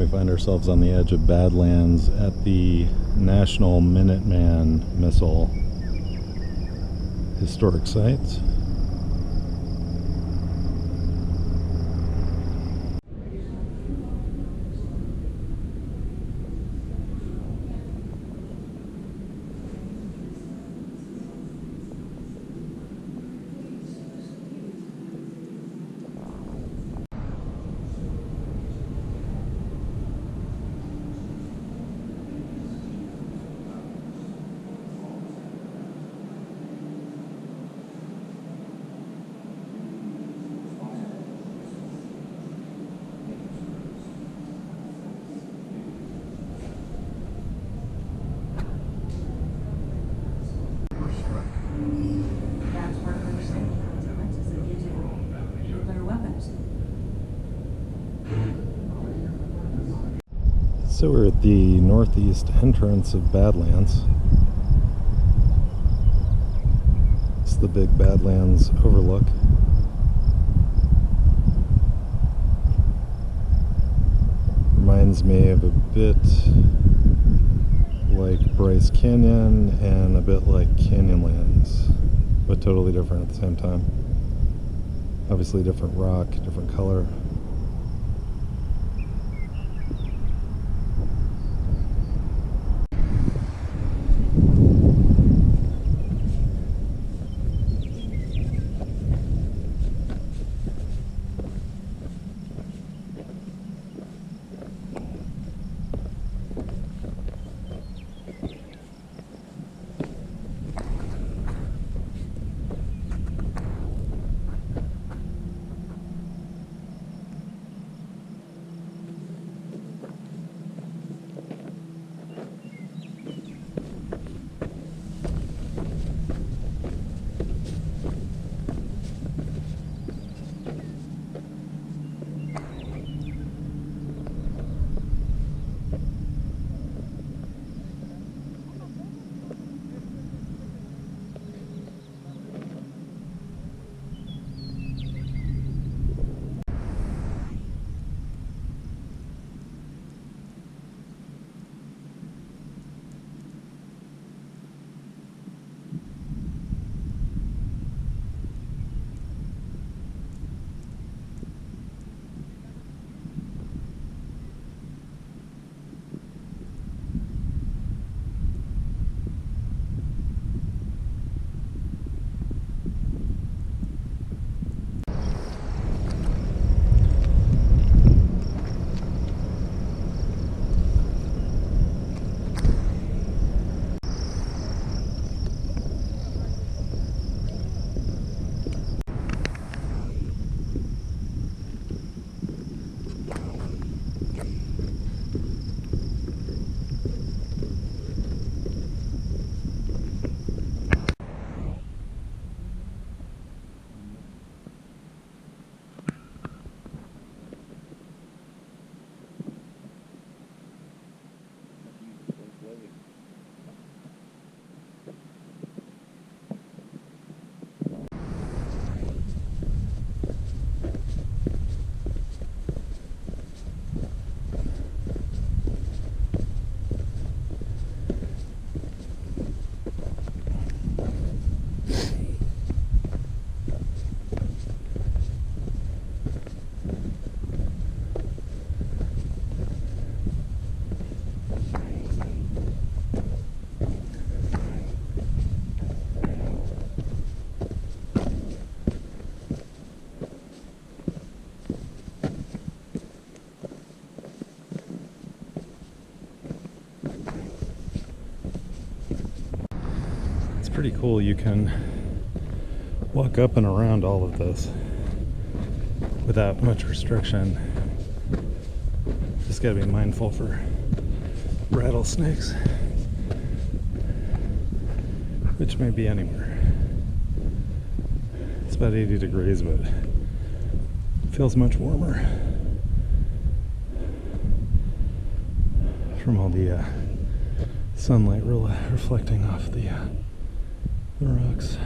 we find ourselves on the edge of Badlands at the National Minuteman Missile Historic Sites. So we're at the northeast entrance of Badlands. It's the big Badlands overlook. Reminds me of a bit like Bryce Canyon and a bit like Canyonlands, but totally different at the same time. Obviously different rock, different color. Pretty cool. You can walk up and around all of this without much restriction. Just gotta be mindful for rattlesnakes, which may be anywhere. It's about 80 degrees, but it feels much warmer from all the sunlight reflecting off the rocks.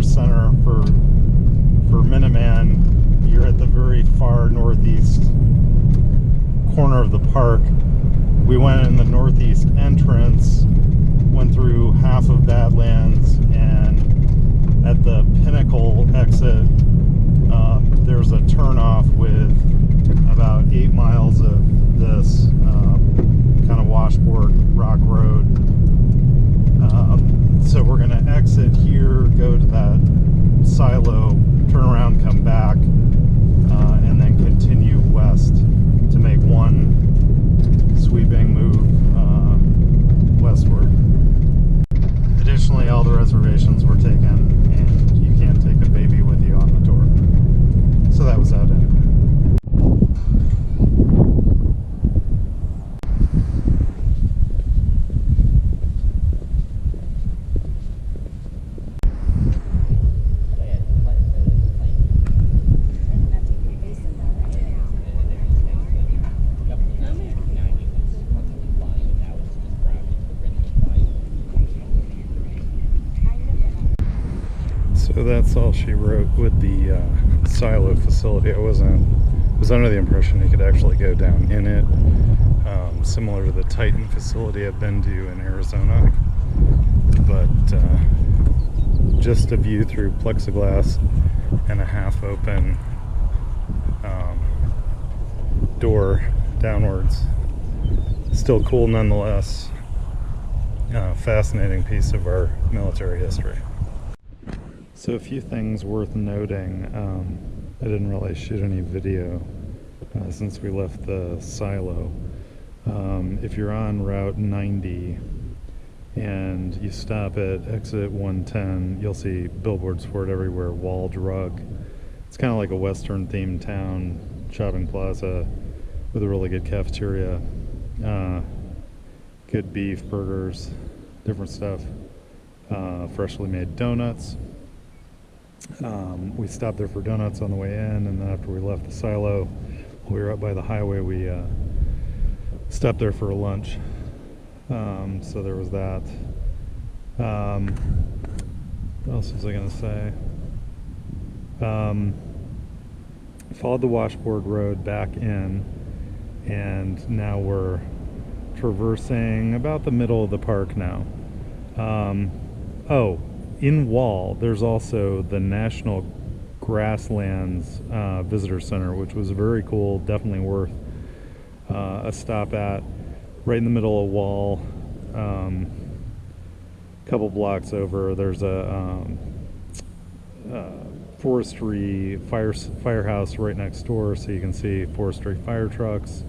visitor center for Minuteman. You're at the very far northeast corner of the park. We went in the northeast entrance, went through half of Badlands, and at the Pinnacle exit, there's a turnoff with about 8 miles of this kind of washboard rock road. So we're going to exit here, go to that silo, turn around, come back, and then continue west to make one sweeping move westward. Additionally, all the reservations were taken, and you can't take a baby with you on the tour. So that was that anyway. So that's all she wrote with the silo facility. I was under the impression you could actually go down in it, similar to the Titan facility I've been to in Arizona, but just a view through plexiglass and a half open door downwards. Still cool nonetheless. Fascinating piece of our military history. So a few things worth noting. I didn't really shoot any video since we left the silo. If you're on Route 90 and you stop at exit 110, you'll see billboards for it everywhere. Walled Rug. It's kind of like a Western themed town, shopping plaza with a really good cafeteria, good beef, burgers, different stuff, freshly made donuts. We stopped there for donuts on the way in, and then after we left the silo, we were up by the highway, we stopped there for a lunch. So there was that. What else was I going to say? Followed the washboard road back in, and now we're traversing about the middle of the park now. In Wall, there's also the National Grasslands Visitor Center, which was very cool, definitely worth a stop at. Right in the middle of Wall, couple blocks over, there's a forestry firehouse right next door, so you can see forestry fire trucks,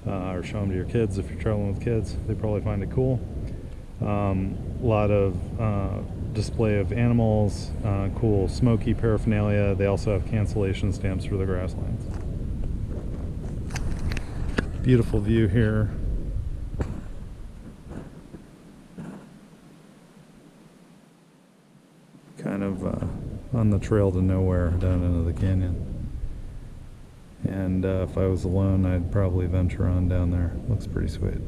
or show them to your kids if you're traveling with kids. They probably find it cool. A lot of display of animals, cool smoky paraphernalia. They also have cancellation stamps for the grasslands. Beautiful view here. Kind of on the trail to nowhere down into the canyon. And if I was alone, I'd probably venture on down there. Looks pretty sweet.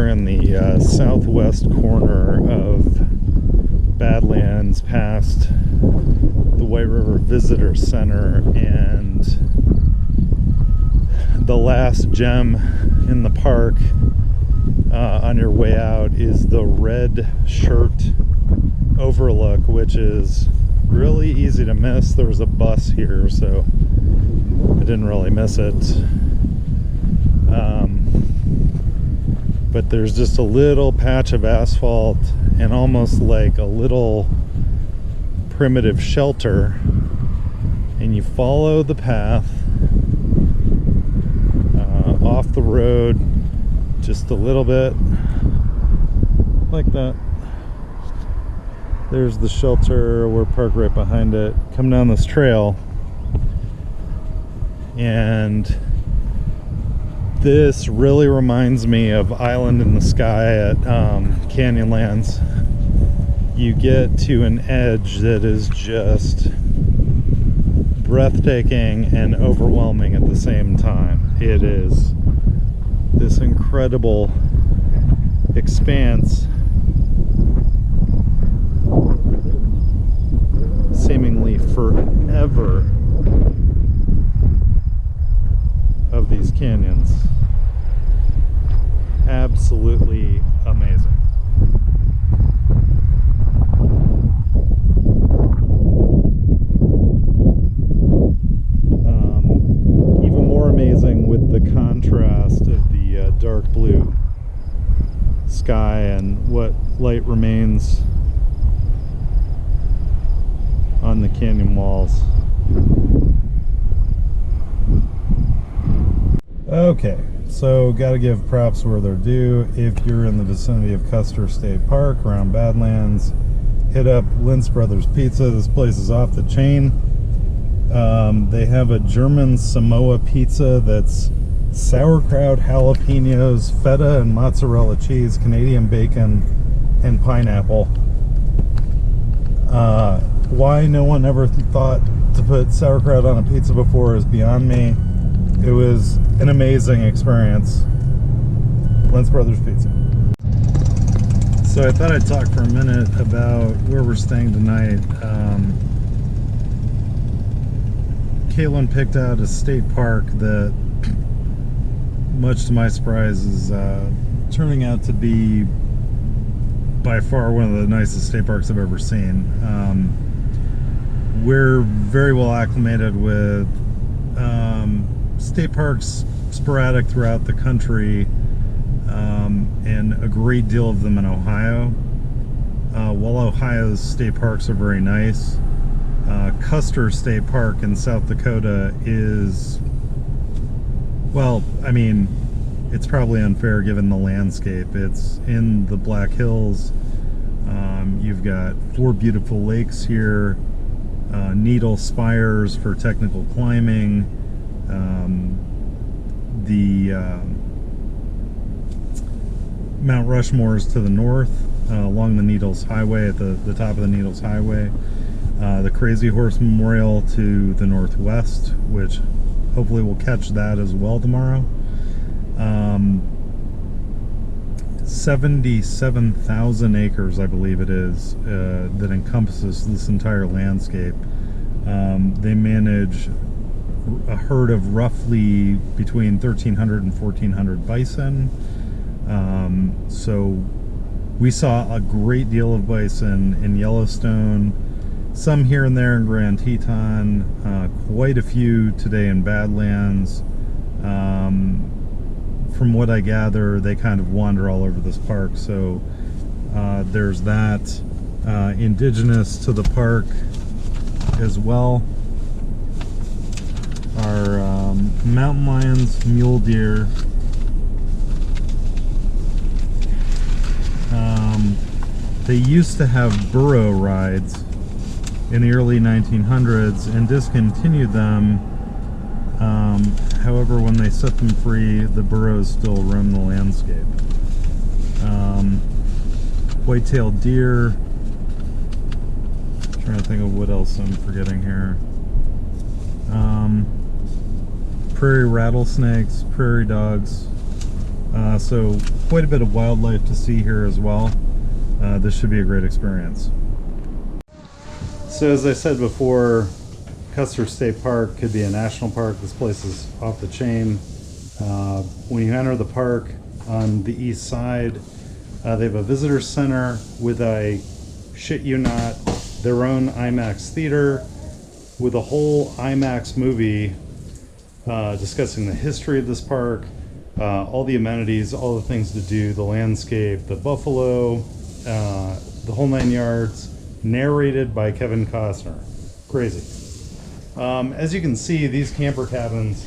we're in the southwest corner of Badlands, past the White River Visitor Center, and the last gem in the park on your way out is the Red Shirt overlook, which is really easy to miss. There was a bus here, so I didn't really miss it. But there's just a little patch of asphalt and almost like a little primitive shelter, and you follow the path off the road just a little bit like that. There's the shelter. We're parked right behind it. Come down this trail, and this really reminds me of Island in the Sky at Canyonlands. You get to an edge that is just breathtaking and overwhelming at the same time. It is this incredible expanse, seemingly forever, of these canyons. Absolutely amazing. Even more amazing with the contrast of the dark blue sky and what light remains on the canyon walls. Okay, so gotta give props where they're due. If you're in the vicinity of Custer State Park around Badlands, hit up Lintz Brothers Pizza. This place is off the chain. They have a German Samoa pizza that's sauerkraut, jalapenos, feta and mozzarella cheese, Canadian bacon, and pineapple. Why no one ever thought to put sauerkraut on a pizza before is beyond me. It was an amazing experience. Lintz Brothers Pizza. So I thought I'd talk for a minute about where we're staying tonight. Caitlin picked out a state park that, much to my surprise, is turning out to be by far one of the nicest state parks I've ever seen. We're very well acclimated with state parks sporadic throughout the country, and a great deal of them in Ohio. While Ohio's state parks are very nice, Custer State Park in South Dakota is, well, I mean, it's probably unfair given the landscape. It's in the Black Hills. You've got 4 beautiful lakes here, needle spires for technical climbing, the Mount Rushmore's to the north, along the Needles Highway, at the top of the Needles Highway. The Crazy Horse Memorial to the northwest, which hopefully we'll catch that as well tomorrow. 77,000 acres, I believe it is, that encompasses this entire landscape. They manage a herd of roughly between 1,300 and 1,400 bison. So we saw a great deal of bison in Yellowstone, some here and there in Grand Teton, quite a few today in Badlands. From what I gather, they kind of wander all over this park, so there's that. Indigenous to the park as well are mountain lions, mule deer, they used to have burro rides in the early 1900s and discontinued them. However, when they set them free, the burros still roam the landscape. White-tailed deer. Trying to think of what else I'm forgetting here. Prairie rattlesnakes, prairie dogs, So quite a bit of wildlife to see here as well. This should be a great experience. So as I said before, Custer State Park could be a national park. This place is off the chain. When you enter the park on the east side, they have a visitor center with a, shit you not, their own IMAX theater with a whole IMAX movie discussing the history of this park, all the amenities, all the things to do, the landscape, the buffalo, the whole 9 yards, narrated by Kevin Costner. Crazy. As you can see, these camper cabins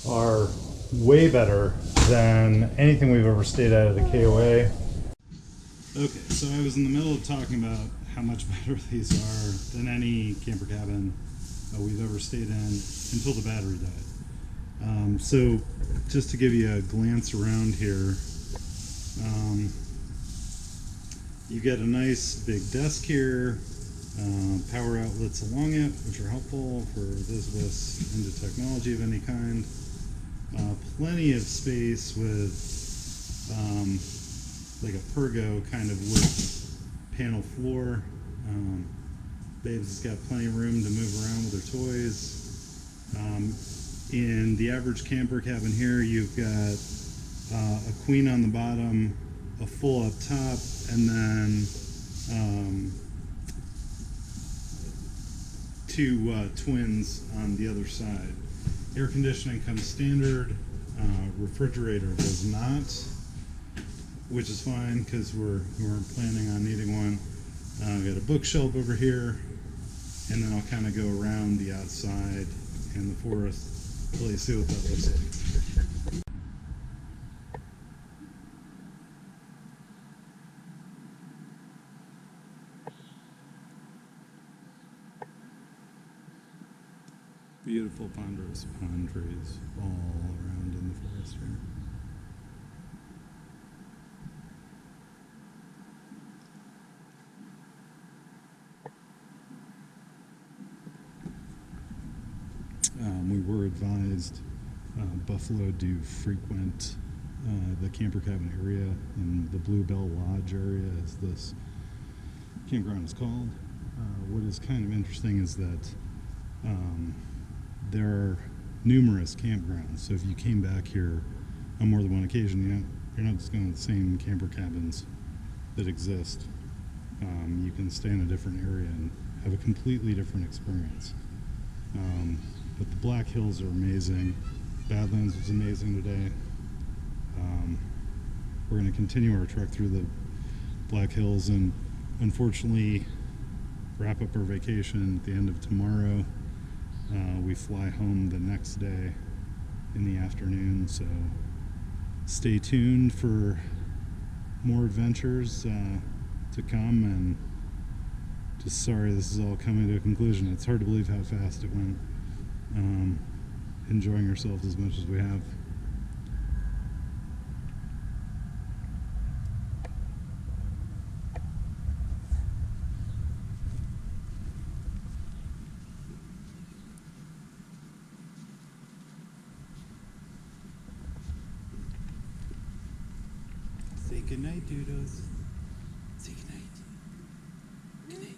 are way better than anything we've ever stayed at a KOA. Okay, so I was in the middle of talking about how much better these are than any camper cabin we've ever stayed in until the battery died. So just to give you a glance around here, you get a nice big desk here, power outlets along it, which are helpful for those of us into technology of any kind. Plenty of space with like a pergo kind of wood panel floor. Babes has got plenty of room to move around with her toys. In the average camper cabin here, you've got a queen on the bottom, a full up top, and then two twins on the other side. Air conditioning comes standard. Refrigerator does not, which is fine because we weren't planning on needing one. Got a bookshelf over here, and then I'll kind of go around the outside and the forest till you see what that looks like. Beautiful ponderous pine trees all around in the forest here. We were advised buffalo do frequent the camper cabin area, and the Bluebell Lodge area, as this campground is called. What is kind of interesting is that there are numerous campgrounds, so if you came back here on more than one occasion, you're not just going to the same camper cabins that exist. You can stay in a different area and have a completely different experience. But the Black Hills are amazing. Badlands was amazing today. We're going to continue our trek through the Black Hills and unfortunately wrap up our vacation at the end of tomorrow. We fly home the next day in the afternoon, so stay tuned for more adventures to come, and just sorry this is all coming to a conclusion. It's hard to believe how fast it went. Enjoying ourselves as much as we have. Say goodnight, doodles. Say goodnight. Good night.